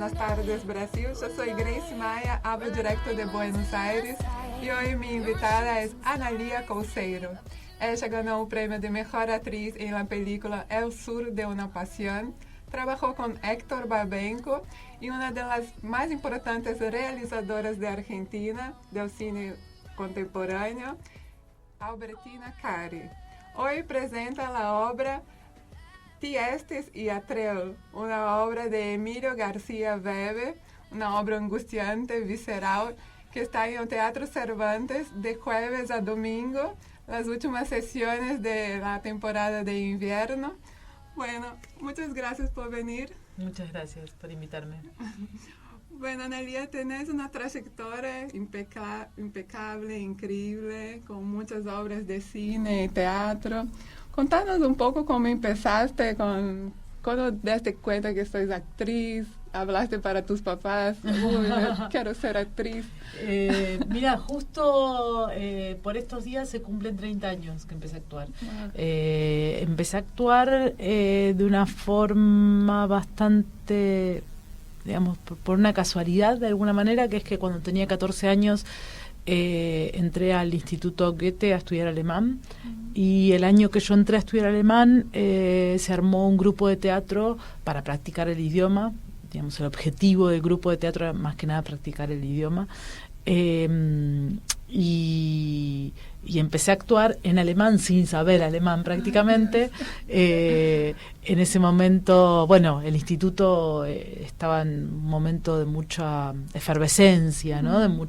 buenas tardes Brasil. Yo soy Grace Maia, hablo directo de Buenos Aires y hoy mi invitada es Analía Couceiro. Ella ganó el premio de Mejor Actriz en la película El Sur de una Pasión. Trabajó con Héctor Babenco y una de las más importantes realizadoras de Argentina del cine contemporáneo, Albertina Cari. Hoy presenta la obra Tiestes y Atril, una obra de Emilio García Weber, una obra angustiante, visceral, que está en el Teatro Cervantes de jueves a domingo, las últimas sesiones de la temporada de invierno. Bueno, muchas gracias por venir. Muchas gracias por invitarme. Bueno, Analía, tenés una trayectoria impecable, increíble, con muchas obras de cine y teatro. Contanos un poco cómo empezaste, cuando diste cuenta que sois actriz, hablaste para tus papás, quiero ser actriz. Mira, justo por estos días se cumplen 30 años que empecé a actuar. Wow. Empecé a actuar de una forma bastante, digamos, por una casualidad de alguna manera, que es que cuando tenía 14 años entré al Instituto Goethe a estudiar alemán. Y el año que yo entré a estudiar alemán se armó un grupo de teatro para practicar el idioma. Digamos, el objetivo del grupo de teatro era más que nada practicar el idioma. Y empecé a actuar en alemán sin saber alemán prácticamente. En ese momento, bueno, el instituto estaba en un momento de mucha efervescencia, ¿no?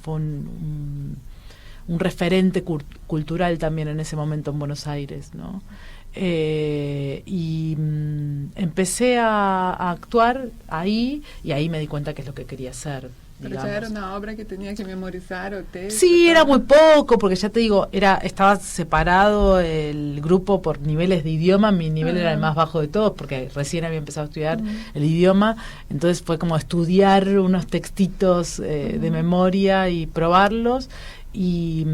Fue un referente cultural también en ese momento en Buenos Aires, ¿no? Empecé a actuar ahí y ahí me di cuenta que es lo que quería hacer. Pero digamos. ya era una obra que tenía que memorizar o texto. Sí, era muy poco, porque ya te digo, estaba separado el grupo por niveles de idioma. Mi nivel era el más bajo de todos, porque recién había empezado a estudiar el idioma. Entonces fue como estudiar unos textitos de memoria y probarlos. Y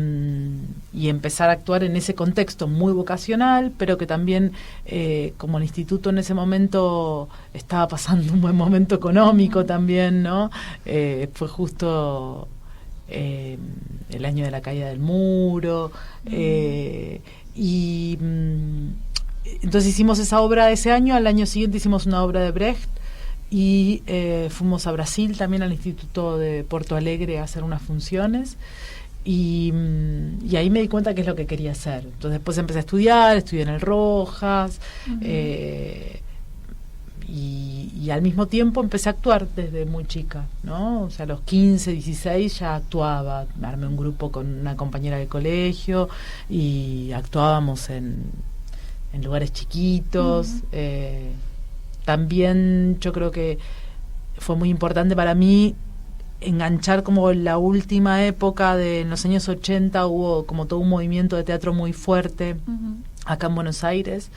empezar a actuar en ese contexto muy vocacional, pero que también, como el instituto en ese momento estaba pasando un buen momento económico también, ¿no? Fue justo el año de la caída del muro, entonces hicimos esa obra ese año. Al año siguiente hicimos una obra de Brecht y fuimos a Brasil también al Instituto de Porto Alegre a hacer unas funciones. Y ahí me di cuenta que es lo que quería hacer. Entonces después empecé a estudié en el Rojas, y al mismo tiempo empecé a actuar desde muy chica, ¿no? O sea, a los 15, 16 ya actuaba. Armé un grupo con una compañera del colegio y actuábamos en lugares chiquitos. También yo creo que fue muy importante para mí enganchar como la última época en los años 80. Hubo como todo un movimiento de teatro muy fuerte acá en Buenos Aires.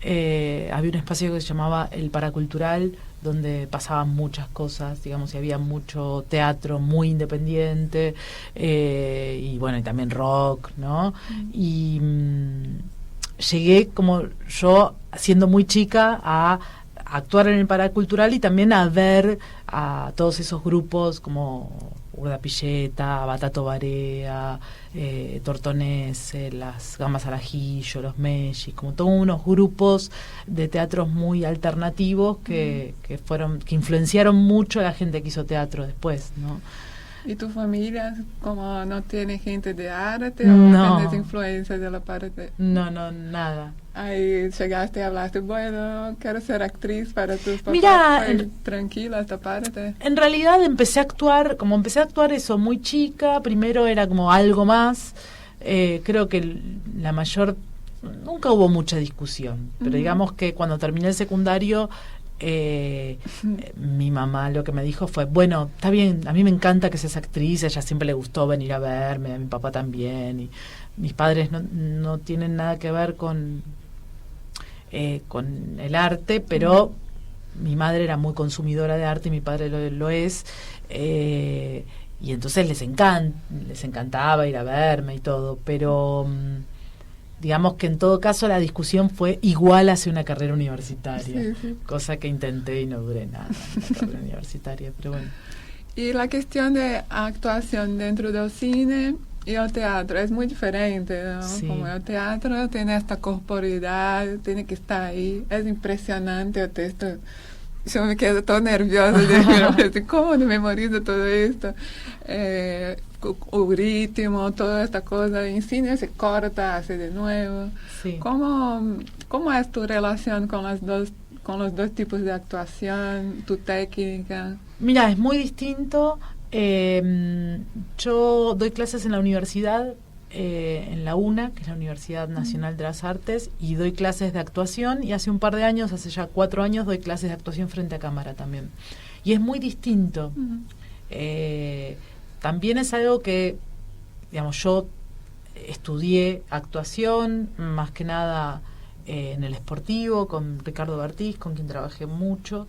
Había un espacio que se llamaba el Paracultural, donde pasaban muchas cosas, digamos, y había mucho teatro muy independiente, y bueno, y también rock, ¿no? Y llegué como yo, siendo muy chica, a actuar en el Paracultural y también a ver a todos esos grupos como Urda Pilleta, Batato Barea, Tortonese, las Gambas al Ajillo, los Mellis, como todos unos grupos de teatros muy alternativos que influenciaron mucho a la gente que hizo teatro después, ¿no? ¿Y tu familia, como no tiene gente de arte No. o tienes influencia de la parte? No, nada. Ahí llegaste y hablaste, bueno, quiero ser actriz para tus papás. Mirá, ¿Fue tranquila esta parte? En realidad empecé a actuar eso muy chica. Primero era como algo más. Creo que nunca hubo mucha discusión, pero digamos que cuando terminé el secundario, mi mamá lo que me dijo fue, bueno, está bien, a mí me encanta que seas actriz. A ella siempre le gustó venir a verme, a mi papá también, y mis padres no tienen nada que ver con el arte, pero mi madre era muy consumidora de arte y mi padre lo es, y entonces les encantaba ir a verme y todo, pero digamos que en todo caso la discusión fue igual hacia una carrera universitaria, Sí. cosa que intenté y no duré nada en la carrera universitaria, pero bueno. Y la cuestión de actuación dentro del cine y el teatro es muy diferente, ¿no? Sí. Como el teatro tiene esta corporeidad, tiene que estar ahí, es impresionante el texto. Yo me quedo todo nerviosa de cómo me memorizo todo esto. El ritmo, toda esta cosa. En cine se corta, hace de nuevo. Sí. ¿Cómo es tu relación con los dos tipos de actuación, tu técnica? Mira, es muy distinto. Yo doy clases en la universidad, en la UNA, que es la Universidad Nacional de las Artes, y doy clases de actuación, y hace un par de años, hace ya 4 años, doy clases de actuación frente a cámara también. Y es muy distinto. También es algo que, digamos, yo estudié actuación, más que nada en el Sportivo, con Ricardo Bertiz, con quien trabajé mucho.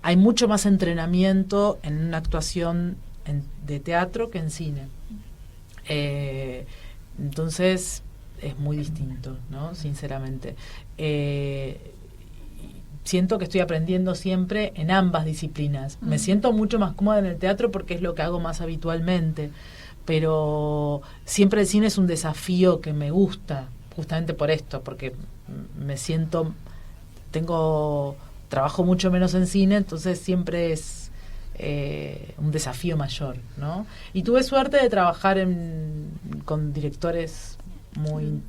Hay mucho más entrenamiento en una actuación de teatro que en cine. Entonces es muy distinto, ¿no? Sinceramente. Siento que estoy aprendiendo siempre en ambas disciplinas. Me siento mucho más cómoda en el teatro porque es lo que hago más habitualmente, pero siempre el cine es un desafío que me gusta, justamente por esto, porque me siento, trabajo mucho menos en cine, entonces siempre es un desafío mayor, ¿no? Y tuve suerte de trabajar con directores muy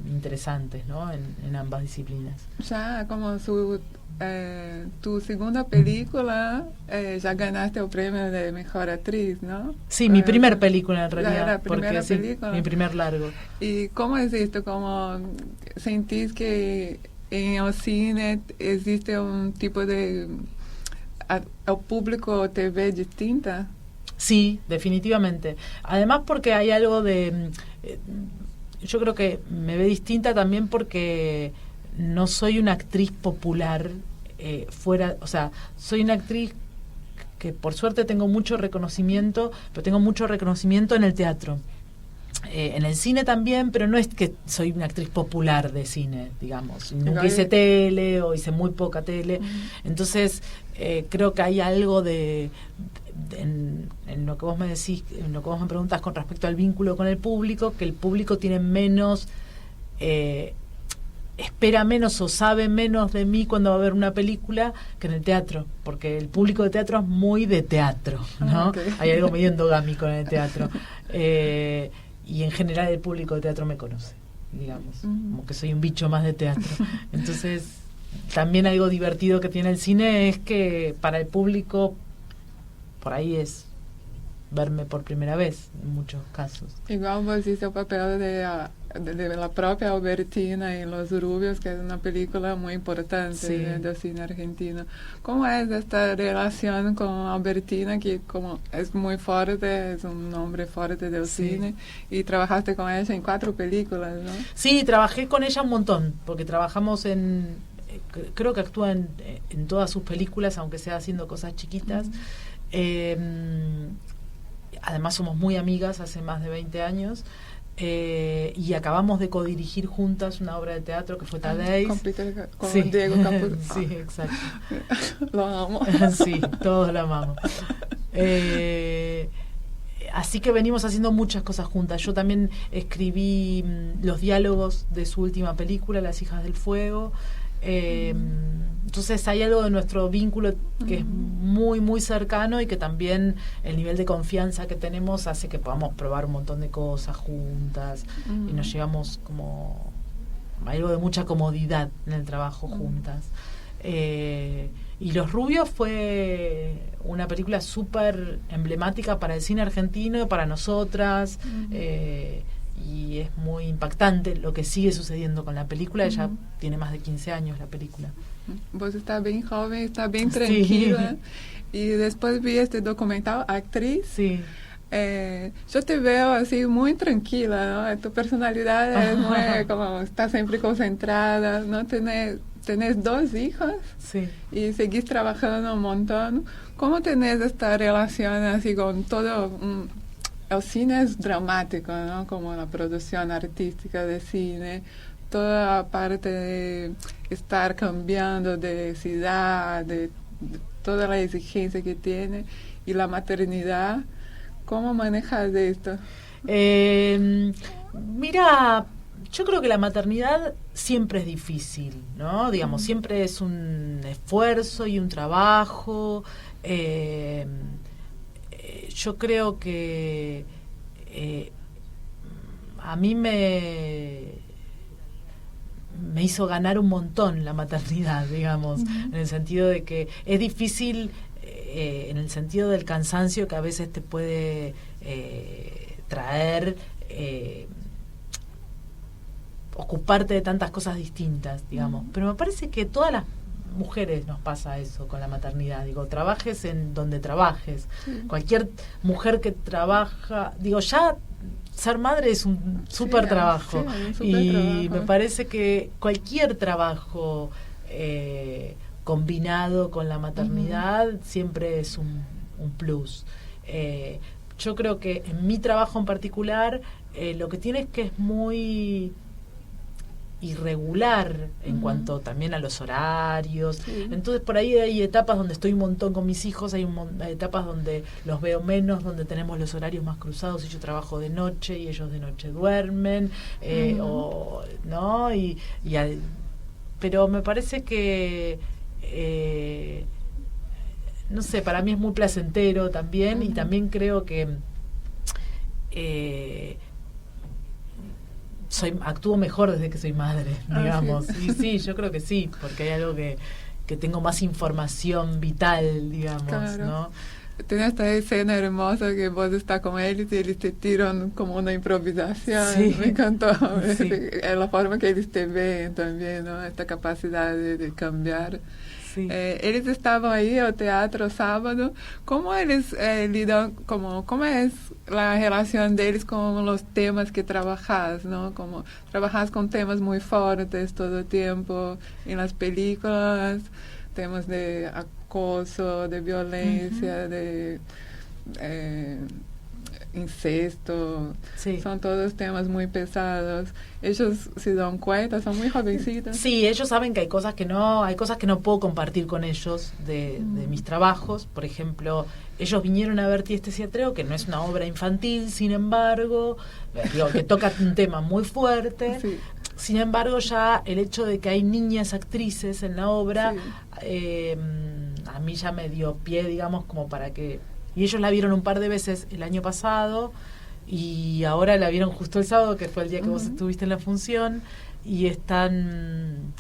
interesantes, ¿no? En ambas disciplinas. Ya como tu segunda película, ya ganaste el premio de Mejor Actriz, ¿no? Sí, mi primer película en realidad, la primera porque película. Sí, mi primer largo. ¿Y cómo es esto? ¿Cómo sentís que en el cine existe un tipo de... el público te ve distinta? Sí, definitivamente. Además porque hay algo de... yo creo que me ve distinta también porque no soy una actriz popular fuera, o sea, soy una actriz que por suerte tengo mucho reconocimiento, pero tengo mucho reconocimiento en el teatro. En el cine también, pero no es que soy una actriz popular de cine, digamos. Nunca hice tele o hice muy poca tele. Entonces, creo que hay algo en lo que vos me decís, en lo que vos me preguntas con respecto al vínculo con el público, que el público tiene menos, espera menos o sabe menos de mí cuando va a ver una película que en el teatro, porque el público de teatro es muy de teatro, ¿no? Okay. Hay algo medio endogámico en el teatro. Y en general el público de teatro me conoce, digamos, como que soy un bicho más de teatro. Entonces, también algo divertido que tiene el cine es que para el público, por ahí es verme por primera vez, en muchos casos. Igual vos hiciste el papel de la propia Albertina en Los Rubios, que es una película muy importante, sí, del cine argentino. ¿Cómo es esta relación con Albertina, que como es muy fuerte, es un nombre fuerte del cine, y trabajaste con ella en 4 películas, ¿no? Sí, trabajé con ella un montón, porque trabajamos creo que actúa en todas sus películas, aunque sea haciendo cosas chiquitas. Además somos muy amigas hace más de 20 años. Y acabamos de codirigir juntas una obra de teatro que fue Tadei. Con sí. Diego Capur. Sí, exacto. Lo amo. Sí, todos lo amamos. Así que venimos haciendo muchas cosas juntas. Yo también escribí los diálogos de su última película, Las Hijas del Fuego. Entonces hay algo de nuestro vínculo que es muy muy cercano, y que también el nivel de confianza que tenemos hace que podamos probar un montón de cosas juntas, y nos llevamos como algo de mucha comodidad en el trabajo juntas. Y Los Rubios fue una película súper emblemática para el cine argentino, para nosotras. Y es muy impactante lo que sigue sucediendo con la película. Ella tiene más de 15 años la película. Vos está bien joven, está bien tranquila. Sí. Y después vi este documental, Actriz. Sí. Yo te veo así muy tranquila, ¿no? Tu personalidad es muy, como, está siempre concentrada, ¿no? Tenés 2 hijos. Sí. Y seguís trabajando un montón. ¿Cómo tenés esta relación así con todo el cine es dramático, ¿no? Como la producción artística de cine, toda la parte de estar cambiando de ciudad, de toda la exigencia que tiene, y la maternidad, ¿cómo manejas esto? Mira, yo creo que la maternidad siempre es difícil, ¿no? Digamos, siempre es un esfuerzo y un trabajo. Yo creo que a mí me hizo ganar un montón la maternidad, digamos, en el sentido de que es difícil, en el sentido del cansancio que a veces te puede traer ocuparte de tantas cosas distintas, digamos. Pero me parece que todas las mujeres nos pasa eso con la maternidad. Digo, trabajes en donde trabajes. Cualquier mujer que trabaja, digo, ya ser madre es un súper trabajo. Y me parece que cualquier trabajo combinado con la maternidad siempre es un plus. Yo creo que en mi trabajo en particular lo que tiene es que es muy irregular en cuanto también a los horarios. Entonces por ahí hay etapas donde estoy un montón con mis hijos, hay etapas donde los veo menos, donde tenemos los horarios más cruzados y yo trabajo de noche y ellos de noche duermen, ¿no? Pero me parece que no sé, para mí es muy placentero también, y también creo que actúo mejor desde que soy madre, digamos. Sí. Y sí, yo creo que sí, porque hay algo que tengo más información vital, digamos, claro, ¿no? Tiene esta escena hermosa que vos estás con ellos y ellos te tiran como una improvisación. Sí. Me encantó. Sí. La forma que ellos te ven también, ¿no? Esta capacidad de cambiar. Sí. Eles estavam aí ao teatro sábado. Como eles lidam, como é a relação deles com os temas que trabalhas, não? Como trabalhas com temas muito fortes todo o tempo nas películas, temas de acoso, de violência, de incesto, sí. Son todos temas muy pesados. Ellos se dan cuenta, son muy jovencitos. Sí, ellos saben que hay cosas que no puedo compartir con ellos de mis trabajos. Por ejemplo, ellos vinieron a ver Tieste Teatro, que no es una obra infantil, sin embargo, digo, que toca un tema muy fuerte. Sí. Sin embargo, ya el hecho de que hay niñas actrices en la obra, sí. A mí ya me dio pie, digamos, como para que... Y ellos la vieron un par de veces el año pasado y ahora la vieron justo el sábado, que fue el día que vos estuviste en la función, y están...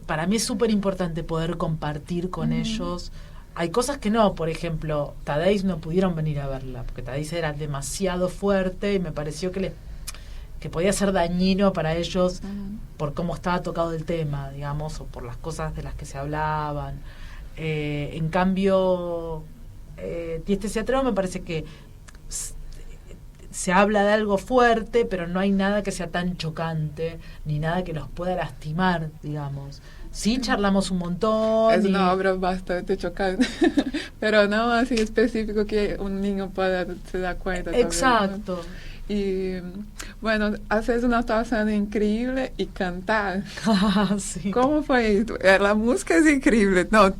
Para mí es súper importante poder compartir con ellos. Hay cosas que no, por ejemplo, Tadeix no pudieron venir a verla, porque Tadeix era demasiado fuerte y me pareció que podía ser dañino para ellos por cómo estaba tocado el tema, digamos, o por las cosas de las que se hablaban. En cambio... Tieste Teatro me parece que se habla de algo fuerte, pero no hay nada que sea tan chocante, ni nada que los pueda lastimar, digamos. Sí, charlamos un montón. Es una obra bastante chocante, pero no así específico que un niño pueda se dar cuenta. Exacto. También, ¿no? Y bueno, haces una actuación increíble y cantar. Sí. ¿Cómo fue esto? La música es increíble. No,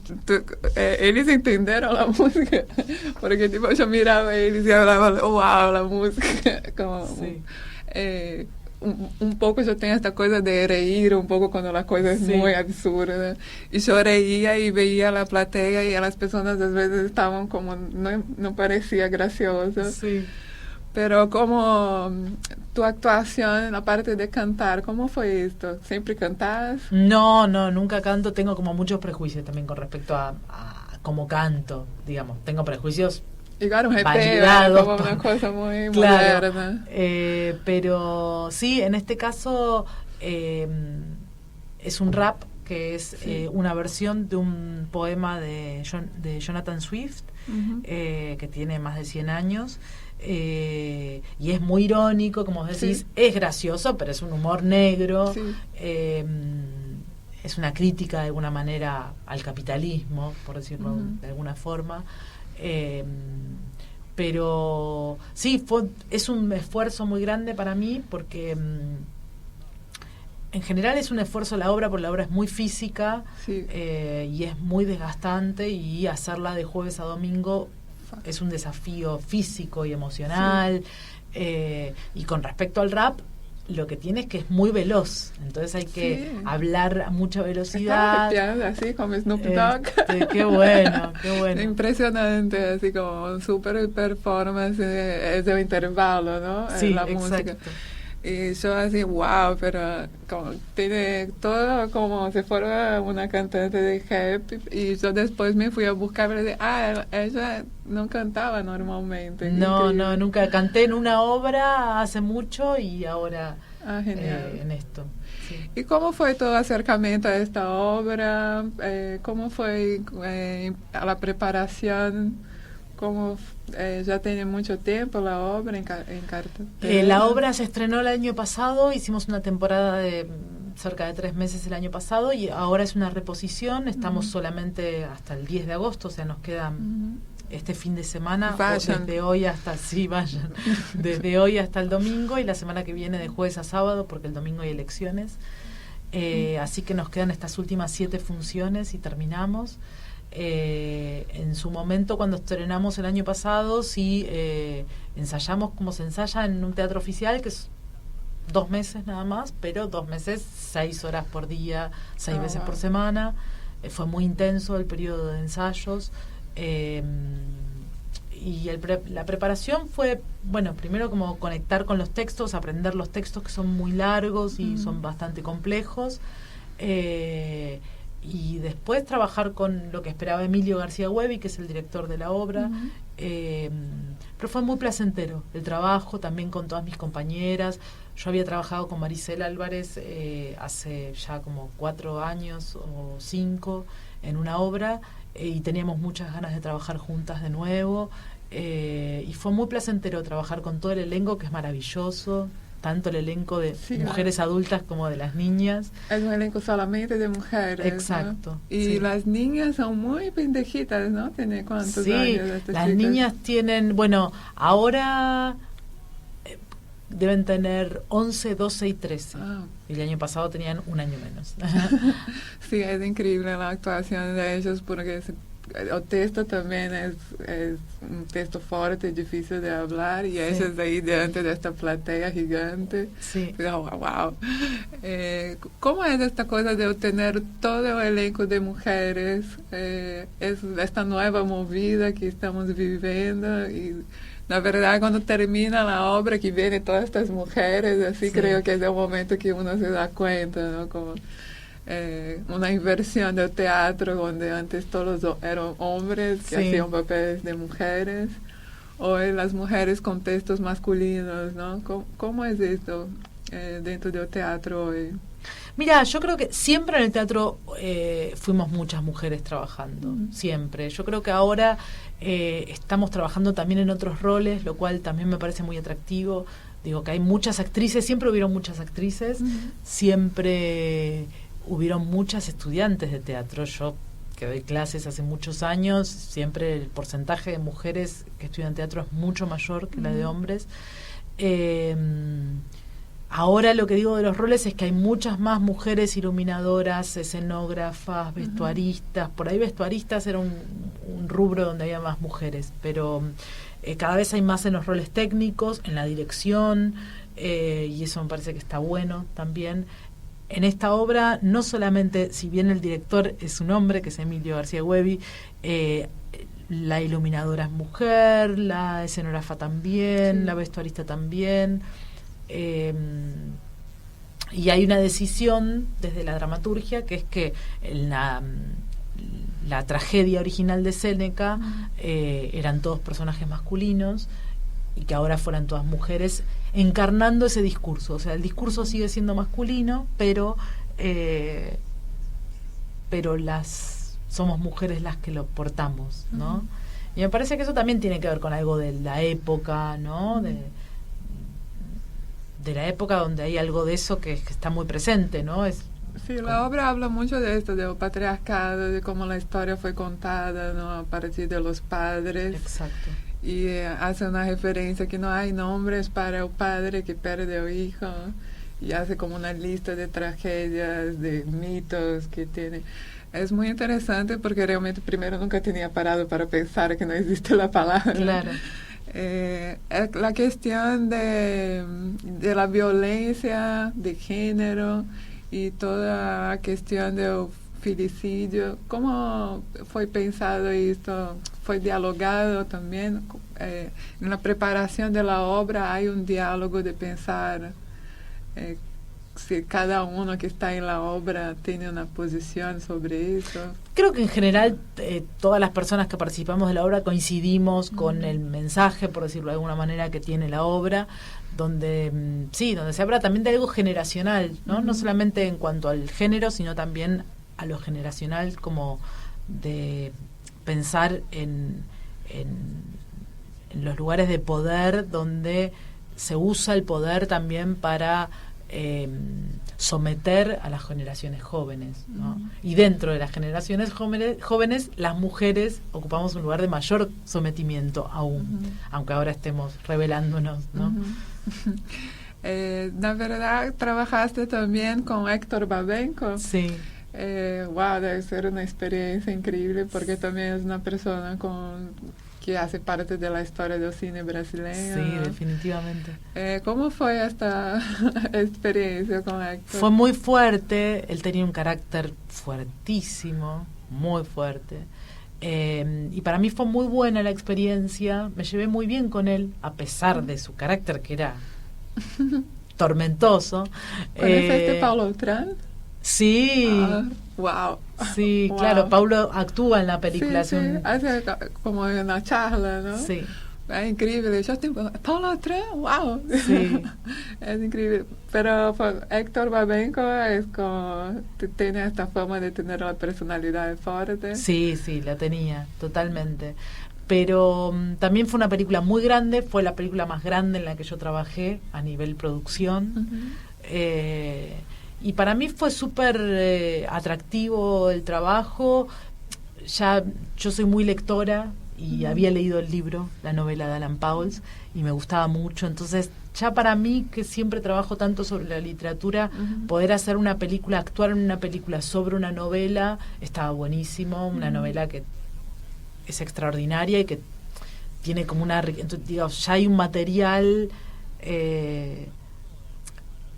ellos entendieron la música, porque tipo yo miraba a ellos y hablaba, wow, la música. Como, sí. Un poco yo tengo esta cosa de reír un poco cuando la cosa es muy absurda. Y yo reía y veía la platea y a las personas a veces estaban como, no parecía gracioso. Sí. Pero como tu actuación en la parte de cantar, ¿cómo fue esto? ¿Siempre cantás? No, nunca canto. Tengo como muchos prejuicios también con respecto a cómo canto, digamos. Tengo prejuicios validados, como una cosa muy claro, moderna. Pero sí, en este caso es un rap que es una versión de un poema de Jonathan Swift, que tiene más de 100 años. Y es muy irónico, como decís, es gracioso, pero es un humor negro, es una crítica de alguna manera al capitalismo, por decirlo de alguna forma, Pero sí, es un esfuerzo muy grande para mí porque en general es un esfuerzo la obra, porque la obra es muy física, sí. Y es muy desgastante, y hacerla de jueves a domingo es un desafío físico y emocional. Sí. Y con respecto al rap, lo que tiene es que es muy veloz, entonces hay que hablar a mucha velocidad. Estaba así como Snoop Dogg. Qué bueno, qué bueno. Impresionante, así como un super performance, es el intervalo, ¿no? Sí, la exacto. música. Y yo así, wow, pero como tiene todo como si fuera una cantante de rap. Y yo después me fui a buscar y dije, ella no cantaba normalmente. No, increíble. No, nunca canté en una obra hace mucho y ahora en esto. Sí. ¿Y cómo fue tu acercamiento a esta obra? ¿Cómo fue a la preparación? ¿Cómo ya tiene mucho tiempo la obra en cartelera? La obra se estrenó el año pasado, hicimos una temporada de cerca de 3 meses el año pasado, y ahora es una reposición. Estamos solamente hasta el 10 de agosto, o sea, nos queda este fin de semana, desde hoy hasta, vayan, desde hoy hasta el domingo, y la semana que viene de jueves a sábado, porque el domingo hay elecciones. Así que nos quedan estas últimas 7 funciones y terminamos. En su momento, cuando estrenamos el año pasado, sí ensayamos como se ensaya en un teatro oficial, que es 2 meses nada más, pero 2 meses, 6 horas por día, 6 veces por semana. Fue muy intenso el periodo de ensayos. Y la preparación fue, bueno, primero como conectar con los textos, aprender los textos, que son muy largos y son bastante complejos. Y después trabajar con lo que esperaba Emilio García Huevi, que es el director de la obra. Pero fue muy placentero el trabajo, también con todas mis compañeras. Yo había trabajado con Maricela Álvarez hace ya como 4 años o 5 en una obra, y teníamos muchas ganas de trabajar juntas de nuevo. Y fue muy placentero trabajar con todo el elenco, que es maravilloso, tanto el elenco de mujeres adultas como de las niñas. Es un elenco solamente de mujeres. Exacto. ¿No? Y las niñas son muy pendejitas, ¿no? ¿Tiene cuántos años estas las chicas? Niñas tienen, bueno, ahora deben tener 11, 12 y 13. Y el año pasado tenían 1 año menos. Sí, es increíble la actuación de ellos, porque el texto también es un texto fuerte, difícil de hablar, y ellos ahí delante de esta platea gigante. Sí. Wow. ¿Cómo es esta cosa de tener todo el elenco de mujeres? Es esta nueva movida que estamos viviendo, y la verdad, cuando termina la obra, que vienen todas estas mujeres, así creo que es el momento que uno se da cuenta, ¿no? Como una inversión del teatro, donde antes todos eran hombres que hacían papeles de mujeres. Hoy las mujeres con textos masculinos, ¿no? ¿Cómo es esto dentro del teatro hoy? Mira, yo creo que siempre en el teatro fuimos muchas mujeres trabajando, siempre. Yo creo que ahora estamos trabajando también en otros roles, lo cual también me parece muy atractivo. Digo que hay muchas actrices, siempre hubieron muchas actrices, siempre hubieron muchas estudiantes de teatro. Yo, que doy clases hace muchos años, siempre el porcentaje de mujeres que estudian teatro es mucho mayor que la de hombres. Ahora lo que digo de los roles es que hay muchas más mujeres iluminadoras, escenógrafas, vestuaristas. Por ahí vestuaristas era un rubro donde había más mujeres, pero cada vez hay más en los roles técnicos, en la dirección, y eso me parece que está bueno también. En esta obra, no solamente, si bien el director es un hombre, que es Emilio García Huevi, la iluminadora es mujer, la escenógrafa también, la vestuarista también. Y hay una decisión desde la dramaturgia, que es que la tragedia original de Séneca eran todos personajes masculinos, y que ahora fueran todas mujeres encarnando ese discurso. O sea, el discurso sigue siendo masculino, pero somos mujeres las que lo portamos, ¿no? Y me parece que eso también tiene que ver con algo de la época, ¿no? De la época, donde hay algo de eso que está muy presente, ¿no? Sí, la obra habla mucho de esto, del patriarcado, de cómo la historia fue contada, ¿no? A partir de los padres. Exacto. y hace una referencia que no hay nombres para el padre que pierde al hijo, y hace como una lista de tragedias, de mitos que tiene. Es muy interesante porque realmente primero nunca tenía parado para pensar que no existe la palabra. Claro. La cuestión de la violencia de género y toda la cuestión del filicidio, ¿cómo fue pensado esto? ¿Fue dialogado también? En la preparación de la obra hay un diálogo de pensar si cada uno que está en la obra tiene una posición sobre eso. Creo que en general todas las personas que participamos de la obra coincidimos con el mensaje, por decirlo de alguna manera, que tiene la obra, donde donde se habla también de algo generacional, ¿no? No solamente en cuanto al género, sino también a lo generacional, como de pensar en los lugares de poder donde se usa el poder también para someter a las generaciones jóvenes, ¿no? Y dentro de las generaciones jóvenes, las mujeres ocupamos un lugar de mayor sometimiento aún, aunque ahora estemos revelándonos, ¿no? La verdad, trabajaste también con Héctor Babenco. Sí. Wow, debe ser una experiencia increíble porque también es una persona que hace parte de la historia del cine brasileño. Sí, definitivamente. ¿Cómo fue esta experiencia con Héctor? Fue muy fuerte, él tenía un carácter fuertísimo, muy fuerte. Y para mí fue muy buena la experiencia, me llevé muy bien con él, a pesar de su carácter que era tormentoso. ¿Conoces a Paulo Outram? Sí. Wow. Sí, wow. Claro, Paulo actúa en la película. Sí, hace como una charla, ¿no? Sí. Es increíble. Yo tengo Paulo Outram, wow. Sí. Es increíble. Pero Héctor Babenco es como tiene esta fama de tener la personalidad fuerte. Sí, la tenía, totalmente. Pero también fue una película muy grande, fue la película más grande en la que yo trabajé a nivel producción. Y para mí fue súper atractivo el trabajo. Ya yo soy muy lectora y había leído el libro, la novela de Alan Pauls, y me gustaba mucho. Entonces, ya para mí, que siempre trabajo tanto sobre la literatura, poder hacer una película, actuar en una película sobre una novela, estaba buenísimo. Una novela que es extraordinaria y que tiene como una... Entonces, digamos, ya hay un material...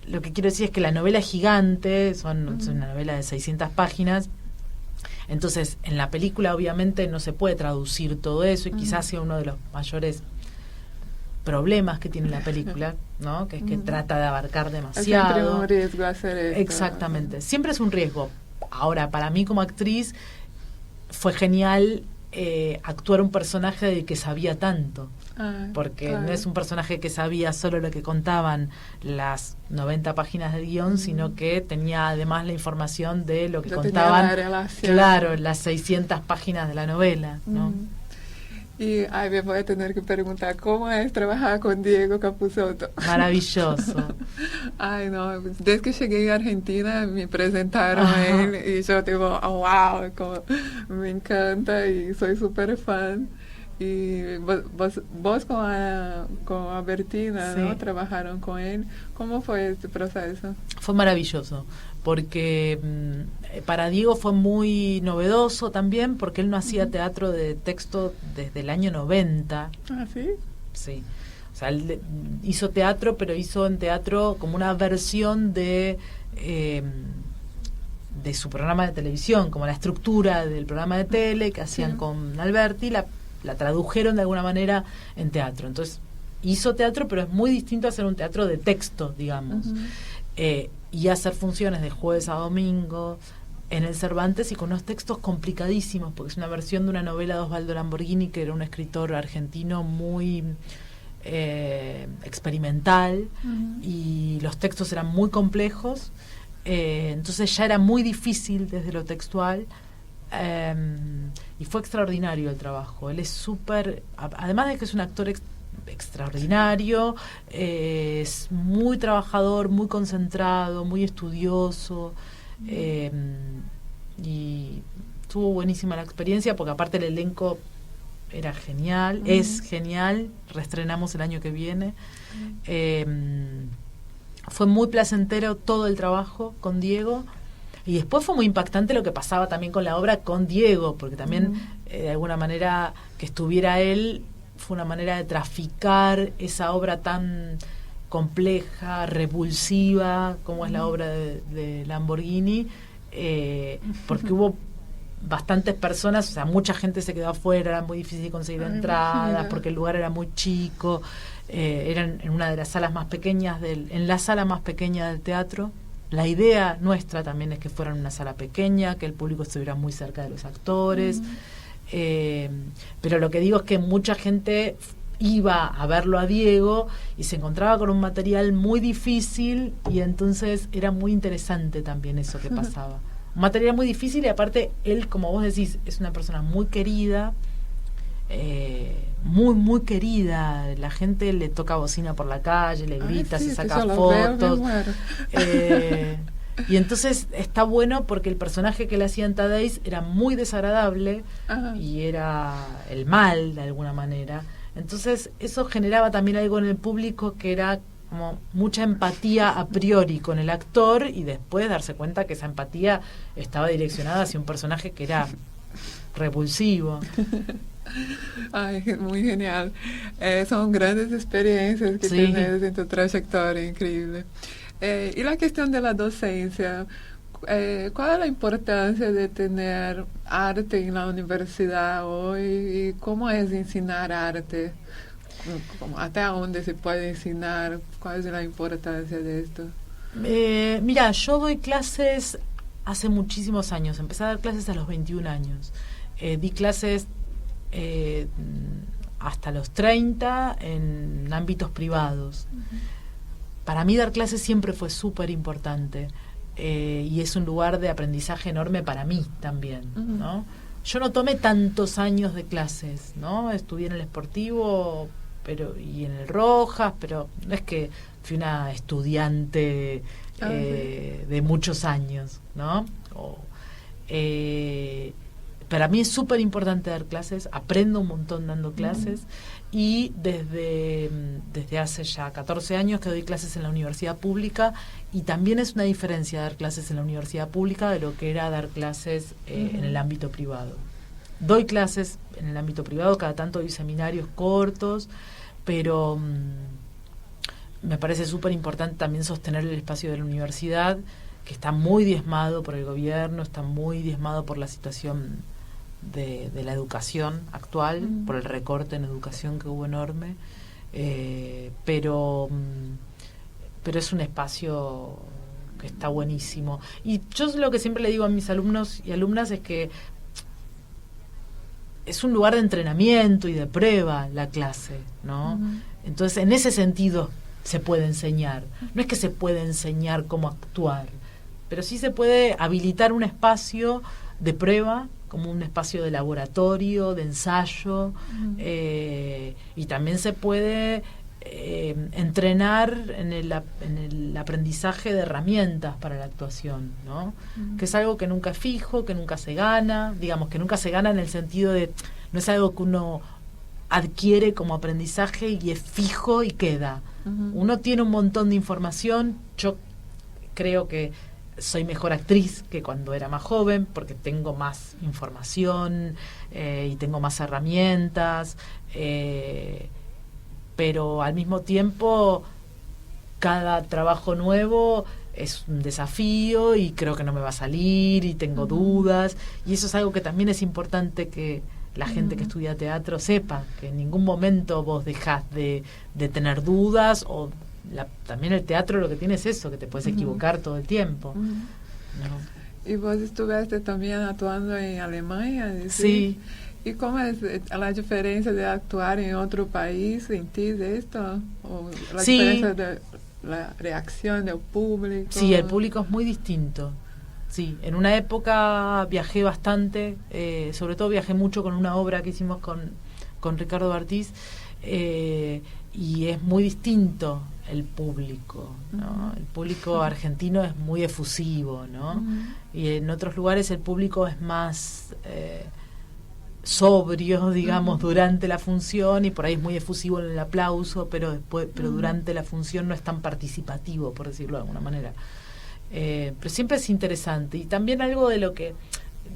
Lo que quiero decir es que la novela es gigante, es una novela de 600 páginas, entonces en la película obviamente no se puede traducir todo eso, y quizás sea uno de los mayores problemas que tiene la película, ¿no? Que es que trata de abarcar demasiado. Es siempre un riesgo hacer eso. Exactamente, siempre es un riesgo. Ahora, para mí como actriz fue genial actuar un personaje del que sabía tanto. Porque claro, no es un personaje que sabía solo lo que contaban las 90 páginas de guión, sino que tenía además la información de lo que contaban, claro, las 600 páginas de la novela, ¿no? Y me voy a tener que preguntar, ¿cómo es trabajar con Diego Capusotto? Maravilloso. Ay, no, desde que llegué a Argentina me presentaron a él y yo digo, wow, como, me encanta y soy súper fan. Y vos con a Bertina, ¿no? Trabajaron con él. ¿Cómo fue este proceso? Fue maravilloso, porque para Diego fue muy novedoso también, porque él no hacía teatro de texto desde el año 90. ¿Ah, sí? Sí. O sea, él hizo teatro, pero hizo en teatro como una versión de su programa de televisión, como la estructura del programa de tele que hacían con Alberti, la tradujeron de alguna manera en teatro. Entonces hizo teatro, pero es muy distinto a hacer un teatro de texto, digamos, y hacer funciones de jueves a domingo en el Cervantes y con unos textos complicadísimos, porque es una versión de una novela de Osvaldo Lamborghini, que era un escritor argentino muy experimental, y los textos eran muy complejos, entonces ya era muy difícil desde lo textual. Y fue extraordinario el trabajo. Él es súper, además de que es un actor extraordinario, es muy trabajador, muy concentrado, muy estudioso, y estuvo buenísima la experiencia, porque aparte el elenco era genial, es genial, reestrenamos el año que viene. Fue muy placentero todo el trabajo con Diego, y después fue muy impactante lo que pasaba también con la obra con Diego, porque también de alguna manera que estuviera él fue una manera de traficar esa obra tan compleja, repulsiva como es la obra de Lamborghini, porque hubo bastantes personas, o sea, mucha gente se quedó afuera, era muy difícil conseguir entradas porque el lugar era muy chico, eran en una de las salas más pequeñas en la sala más pequeña del teatro. La idea nuestra también es que fuera en una sala pequeña, que el público estuviera muy cerca de los actores, pero lo que digo es que mucha gente iba a verlo a Diego y se encontraba con un material muy difícil, y entonces era muy interesante también eso que pasaba. Un material muy difícil, y aparte él, como vos decís, es una persona muy querida, muy querida. La gente le toca bocina por la calle, le grita, se saca fotos. Y entonces está bueno porque el personaje que le hacían Tadei era muy desagradable y era el mal de alguna manera. Entonces eso generaba también algo en el público que era como mucha empatía a priori con el actor, y después darse cuenta que esa empatía estaba direccionada hacia un personaje que era repulsivo. Ay, muy genial. Son grandes experiencias que tienes en tu trayectoria, increíble. Y la cuestión de la docencia, ¿cuál es la importancia de tener arte en la universidad hoy y cómo es enseñar arte? ¿Hasta dónde se puede enseñar? ¿Cuál es la importancia de esto? Mira, yo doy clases hace muchísimos años. Empecé a dar clases a los 21 años. Di clases hasta los 30 en ámbitos privados. Para mí dar clases siempre fue súper importante, y es un lugar de aprendizaje enorme para mí también, ¿no? Yo no tomé tantos años de clases, ¿no? Estudié en el Sportivo y en el Rojas, pero no es que fui una estudiante de muchos años, ¿no? Para mí es súper importante dar clases, aprendo un montón dando clases, y desde hace ya 14 años que doy clases en la universidad pública, y también es una diferencia dar clases en la universidad pública de lo que era dar clases en el ámbito privado. Doy clases en el ámbito privado, cada tanto doy seminarios cortos, pero me parece súper importante también sostener el espacio de la universidad, que está muy diezmado por el gobierno, está muy diezmado por la situación de la educación actual, por el recorte en educación que hubo enorme, pero es un espacio que está buenísimo. Y yo lo que siempre le digo a mis alumnos y alumnas es que es un lugar de entrenamiento y de prueba la clase, ¿no? Entonces, en ese sentido se puede enseñar. No es que se puede enseñar cómo actuar, pero sí se puede habilitar un espacio de prueba, como un espacio de laboratorio, de ensayo, y también se puede entrenar en el aprendizaje de herramientas para la actuación, ¿no? Que es algo que nunca es fijo, que nunca se gana, digamos que nunca se gana en el sentido de, no es algo que uno adquiere como aprendizaje y es fijo y queda. Uno tiene un montón de información. Yo creo que soy mejor actriz que cuando era más joven porque tengo más información y tengo más herramientas, pero al mismo tiempo cada trabajo nuevo es un desafío y creo que no me va a salir y tengo dudas, y eso es algo que también es importante que la gente que estudia teatro sepa, que en ningún momento vos dejás de tener dudas, o también el teatro lo que tiene es eso, que te puedes equivocar todo el tiempo, ¿no? Y vos estuviste también actuando en Alemania, ¿sí? Sí. ¿Y cómo es la diferencia de actuar en otro país? ¿Sentís esto? ¿O la diferencia de la reacción del público? Sí, el público es muy distinto. Sí, en una época viajé bastante, sobre todo viajé mucho con una obra que hicimos con Ricardo Bartiz, y es muy distinto el público, ¿no? El público argentino es muy efusivo, ¿no? Y en otros lugares el público es más sobrio, digamos, durante la función, y por ahí es muy efusivo en el aplauso, pero durante la función no es tan participativo, por decirlo de alguna manera. Pero siempre es interesante. Y también algo de lo que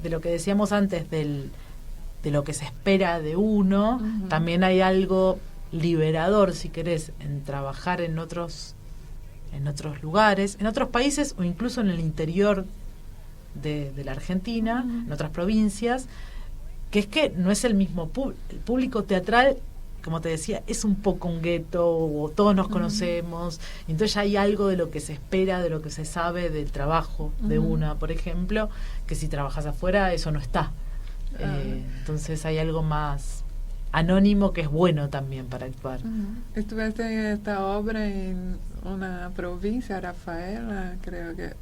decíamos antes de lo que se espera de uno, también hay algo liberador, si querés, en trabajar en otros lugares, en otros países o incluso en el interior de la Argentina, en otras provincias, que es que no es el mismo el público teatral, como te decía, es un poco un gueto, o todos nos conocemos, y entonces ya hay algo de lo que se espera, de lo que se sabe del trabajo de una, por ejemplo, que si trabajas afuera eso no está. Entonces hay algo más anónimo que es bueno también para actuar. Estuviste en esta obra en una provincia, Rafaela, creo que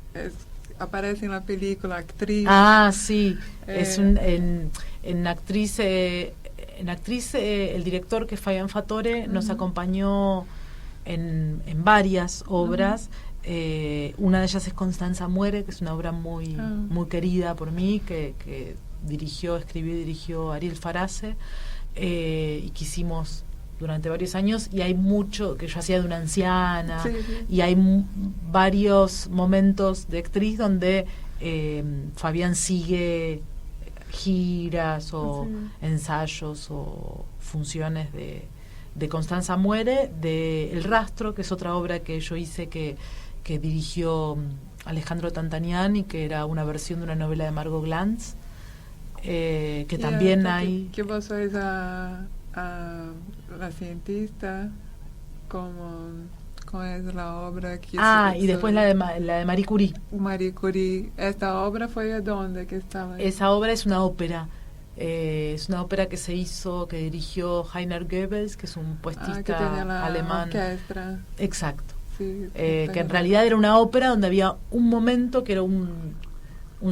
aparece en la película Actriz. Sí, es en Actriz, el director, que es Fabián Fatore, nos acompañó en varias obras. Una de ellas es Constanza Muere, que es una obra muy querida por mí, que escribió y dirigió Ariel Farace, y que hicimos durante varios años, y hay mucho que yo hacía de una anciana, y hay varios momentos de Actriz donde Fabián sigue giras o ensayos o funciones de Constanza Muere, de El Rastro, que es otra obra que yo hice que dirigió Alejandro Tantanian, y que era una versión de una novela de Margot Glantz, que también hay... ¿Qué vos sois a la cientista? ¿Cómo es la obra? Y después la de Marie Curie. Marie Curie. ¿Esta obra fue de dónde que estaba? Esa obra es una ópera. Es una ópera que se hizo, que dirigió Heiner Goebbels, que es un puestista que tenía la alemán. Orquesta. Exacto. Sí, que en realidad era una ópera donde había un momento que era un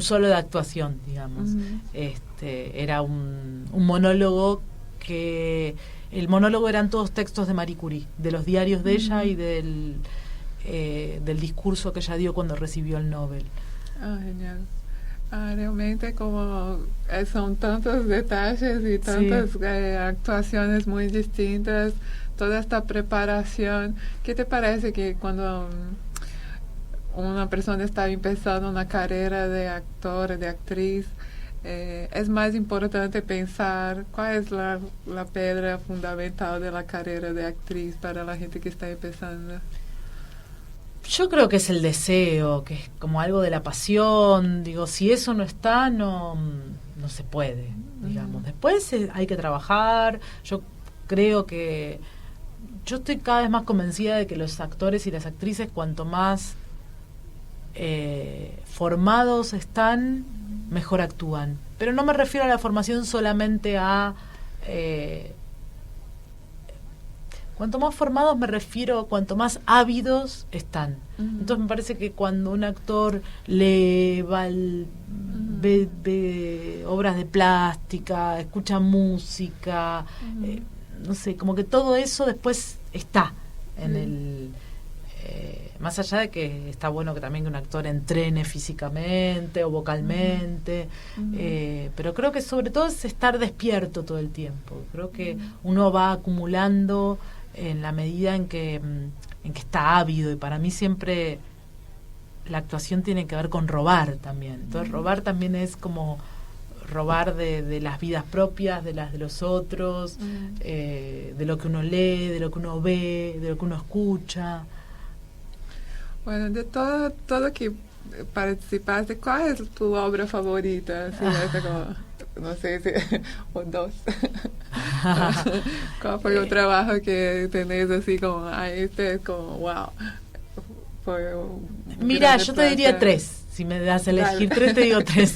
solo de actuación, digamos. Era un monólogo que... El monólogo eran todos textos de Marie Curie, de los diarios de ella y del discurso que ella dio cuando recibió el Nobel. Genial. Realmente son tantos detalles y tantas actuaciones muy distintas, toda esta preparación. ¿Qué te parece que cuando una persona está empezando una carrera de actor, de actriz, es más importante pensar cuál es la piedra fundamental de la carrera de actriz para la gente que está empezando? Yo creo que es el deseo, que es como algo de la pasión. Digo, si eso no está, no se puede, digamos. Después hay que trabajar. Yo creo que... Yo estoy cada vez más convencida de que los actores y las actrices, cuanto más formados están, mejor actúan. Pero no me refiero a la formación solamente a... cuanto más formados me refiero, cuanto más ávidos están. Entonces me parece que cuando un actor ve obras de plástica, escucha música, no sé, como que todo eso después está en el... más allá de que está bueno que también un actor entrene físicamente o vocalmente, pero creo que sobre todo es estar despierto todo el tiempo. Creo que uno va acumulando en la medida en que está ávido, y para mí siempre la actuación tiene que ver con robar también. Entonces robar también es como robar de las vidas propias, de las de los otros, de lo que uno lee, de lo que uno ve, de lo que uno escucha. Bueno, de todo que participaste, ¿cuál es tu obra favorita? Sí, no sé si o dos. ¿Cuál fue el trabajo que tenés así como, este es como, wow? Mira, yo te diría 3. Si me das a elegir 3, te digo 3.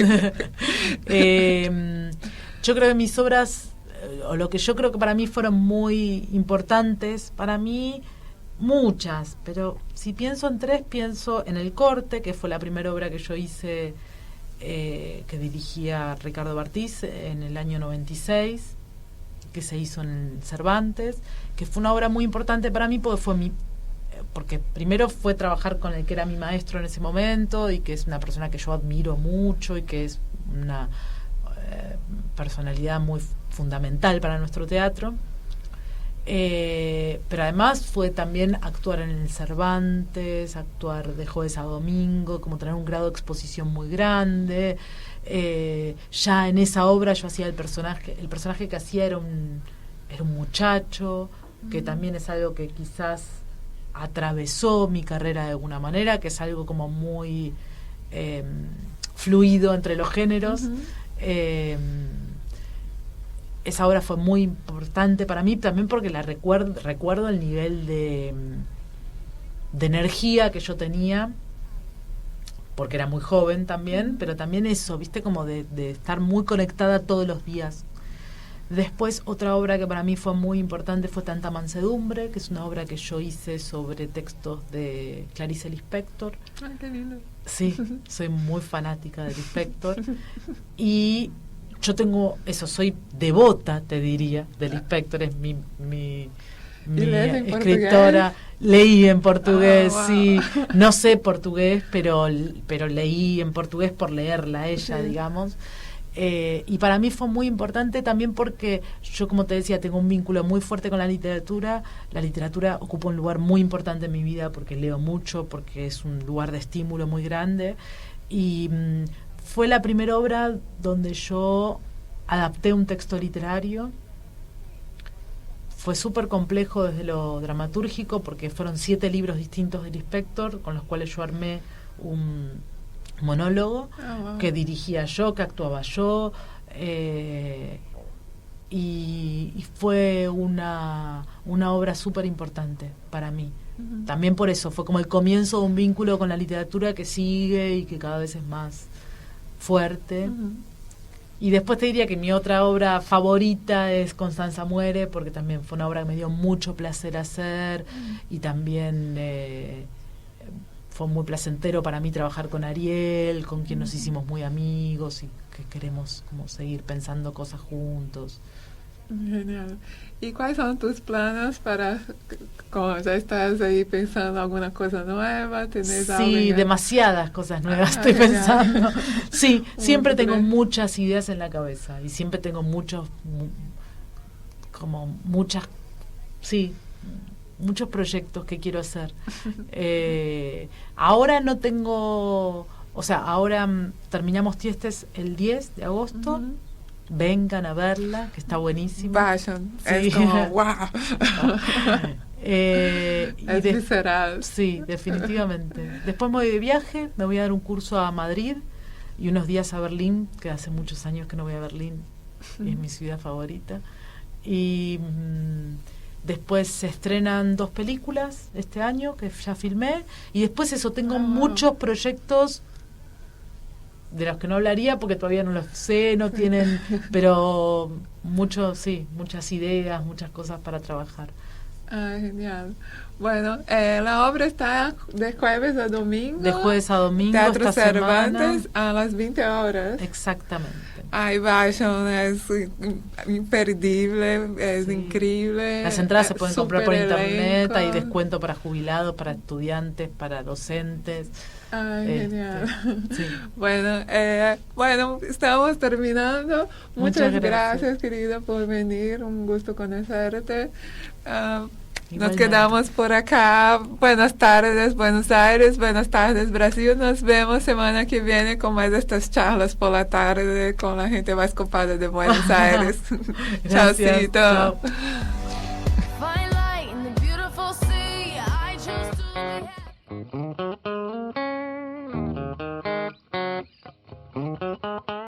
Yo creo que mis obras, o lo que yo creo que para mí fueron muy importantes, para mí muchas, pero si pienso en 3, pienso en El Corte, que fue la primera obra que yo hice, que dirigía Ricardo Bartiz en el año 96, que se hizo en Cervantes, que fue una obra muy importante para mí porque primero fue trabajar con el que era mi maestro en ese momento, y que es una persona que yo admiro mucho, y que es una personalidad muy fundamental para nuestro teatro. Pero además fue también actuar en el Cervantes, actuar de jueves a domingo, como tener un grado de exposición muy grande. Ya en esa obra yo hacía el personaje que hacía era un muchacho, que también es algo que quizás atravesó mi carrera de alguna manera, que es algo como muy fluido entre los géneros. Esa obra fue muy importante para mí, también porque la recuerdo el nivel de energía que yo tenía, porque era muy joven también, pero también eso, viste, como de estar muy conectada todos los días. Después, otra obra que para mí fue muy importante fue Tanta Mansedumbre, que es una obra que yo hice sobre textos de Clarice Lispector. Ay, qué lindo. Sí, soy muy fanática de Lispector. Y yo soy devota, te diría, de Lispector, es mi escritora. Leí en portugués, wow. Sí. No sé portugués, pero leí en portugués por leerla a ella, digamos. Y para mí fue muy importante también porque yo, como te decía, tengo un vínculo muy fuerte con la literatura. La literatura ocupa un lugar muy importante en mi vida porque leo mucho, porque es un lugar de estímulo muy grande. Y fue la primera obra donde yo adapté un texto literario. Fue súper complejo desde lo dramatúrgico porque fueron 7 libros distintos de Lispector con los cuales yo armé un monólogo que dirigía yo, que actuaba yo, y fue una obra súper importante para mí. También por eso fue como el comienzo de un vínculo con la literatura que sigue y que cada vez es más fuerte. Y después te diría que mi otra obra favorita es Constanza muere, porque también fue una obra que me dio mucho placer hacer y también fue muy placentero para mí trabajar con Ariel, con quien nos hicimos muy amigos y que queremos como seguir pensando cosas juntos. Genial. ¿Y cuáles son tus planes para, como ya estás ahí pensando alguna cosa nueva? Sí, demasiadas cosas nuevas estoy pensando. Sí, siempre tengo muchas ideas en la cabeza y siempre tengo muchos proyectos que quiero hacer. Ahora no tengo, ahora terminamos Tiestes el 10 de agosto. Vengan a verla, que está buenísima. Vayan, sí. Es como wow. Es visceral. Sí, definitivamente. Después me voy de viaje, me voy a dar un curso a Madrid y unos días a Berlín, que hace muchos años que no voy a Berlín, es mi ciudad favorita. Y después se estrenan 2 películas este año que ya filmé, y después tengo muchos proyectos de los que no hablaría porque todavía no los sé, no tienen, pero muchas ideas, muchas cosas para trabajar. Genial. Bueno, la obra está de jueves a domingo. De jueves a domingo. Teatro Cervantes a las 20 horas. Exactamente. Ay, vayan, es imperdible, es increíble. Las entradas se pueden comprar por internet, hay descuento para jubilados, para estudiantes, para docentes. Ay, genial. Sí. Bueno, estamos terminando. Muchas gracias, querida, por venir. Un gusto conocerte. Nos quedamos por acá. Buenas tardes, Buenos Aires. Buenas tardes, Brasil. Nos vemos semana que viene con más de estas charlas por la tarde con la gente más copada de Buenos Aires. Gracias. Chaucito. Chao.